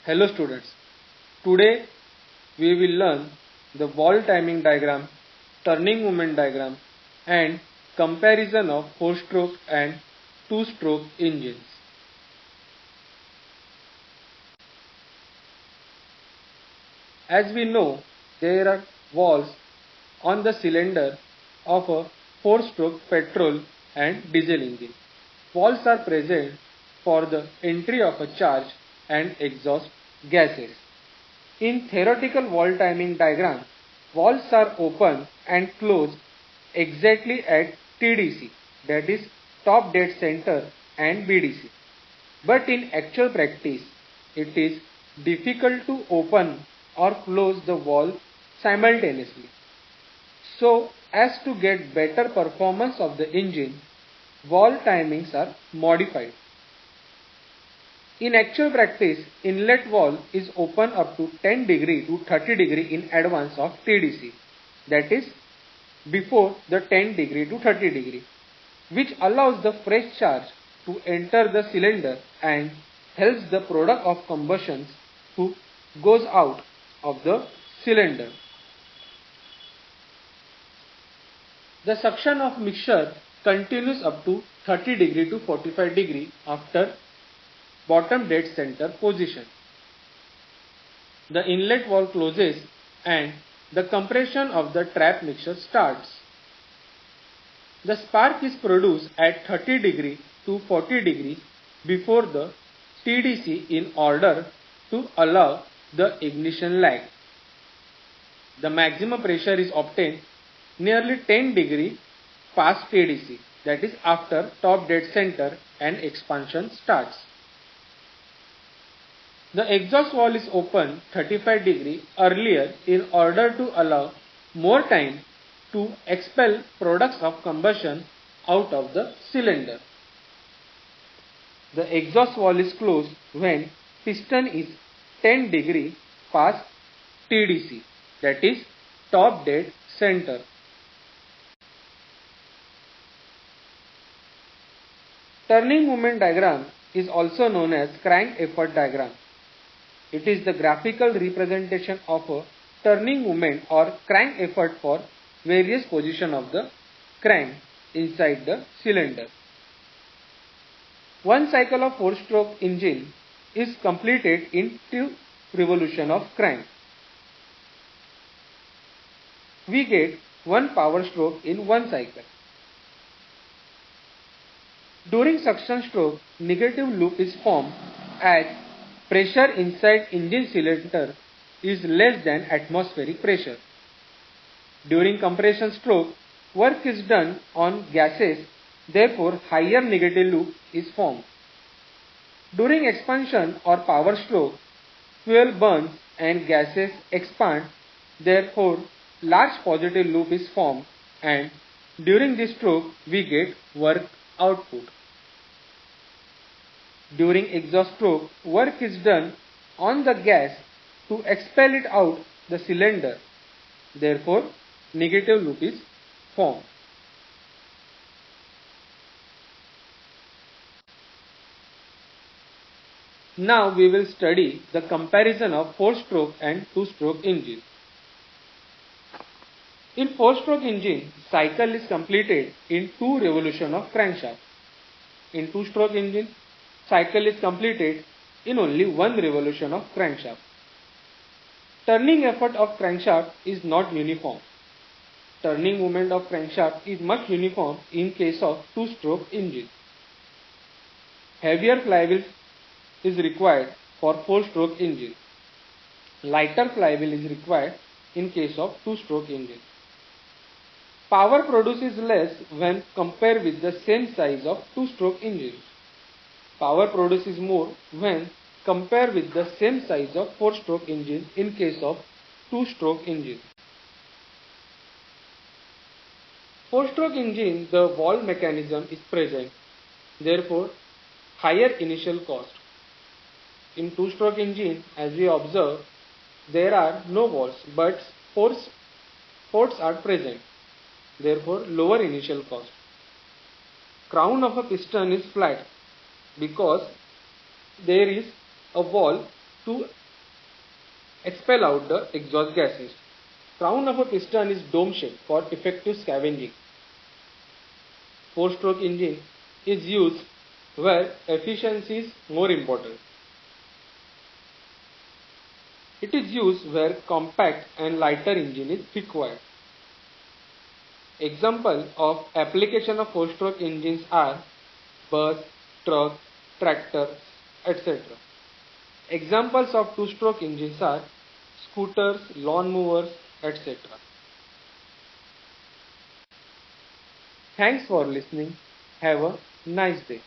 Hello students, today we will learn the valve timing diagram, turning movement diagram and comparison of 4-stroke and 2-stroke engines. As we know, there are valves on the cylinder of a 4-stroke petrol and diesel engine. Valves are present for the entry of a charge and exhaust gases. In theoretical valve timing diagram, valves are open and closed exactly at TDC, that is top dead center, and BDC. But in actual practice, it is difficult to open or close the valve simultaneously. So, as to get better performance of the engine, valve timings are modified. In actual practice, inlet valve is open up to 10 degree to 30 degree in advance of TDC, that is before the 10 degree to 30 degree, which allows the fresh charge to enter the cylinder and helps the product of combustion to goes out of the cylinder. The suction of mixture continues up to 30 degree to 45 degree after bottom dead center position. The inlet valve closes and the compression of the trap mixture starts. The spark is produced at 30 degree to 40 degree before the TDC in order to allow the ignition lag. The maximum pressure is obtained nearly 10 degree past TDC, that is after top dead center and expansion starts. The exhaust valve is open 35 degree earlier in order to allow more time to expel products of combustion out of the cylinder. The exhaust valve is closed when piston is 10 degree past TDC, that is top dead center. Turning movement diagram is also known as crank effort diagram. It is the graphical representation of a turning movement or crank effort for various positions of the crank inside the cylinder. One cycle of 4-stroke engine is completed in 2 revolutions of crank. We get 1 power stroke in 1 cycle. During suction stroke, negative loop is formed as pressure inside engine cylinder is less than atmospheric pressure. During compression stroke, work is done on gases, therefore higher negative loop is formed. During expansion or power stroke, fuel burns and gases expand, therefore large positive loop is formed, and during this stroke we get work output. During exhaust stroke, work is done on the gas to expel it out the cylinder, therefore negative loop is formed. Now we will study the comparison of 4-stroke and 2-stroke engine. In 4-stroke engine, cycle is completed in 2 revolutions of crankshaft. In 2-stroke engine, cycle is completed in only 1 revolution of crankshaft. Turning effort of crankshaft is not uniform. Turning movement of crankshaft is much uniform in case of 2-stroke engine. Heavier flywheel is required for 4-stroke engine. Lighter flywheel is required in case of 2-stroke engine. Power produced is less when compared with the same size of 2-stroke engine. Power produced is more when compared with the same size of 4-stroke engine in case of 2-stroke engine. 4-stroke engine, the valve mechanism is present, therefore higher initial cost. In 2-stroke engine, as we observe, there are no valves but ports are present, therefore lower initial cost. Crown of a piston is flat because there is a valve to expel out the exhaust gases. Crown of a piston is dome shaped for effective scavenging. Four-stroke engine is used where efficiency is more important. It is used where compact and lighter engine is required. Examples of application of four-stroke engines are bus, truck, tractor, etc. Examples of two-stroke engines are scooters, lawn mowers, etc. Thanks for listening. Have a nice day.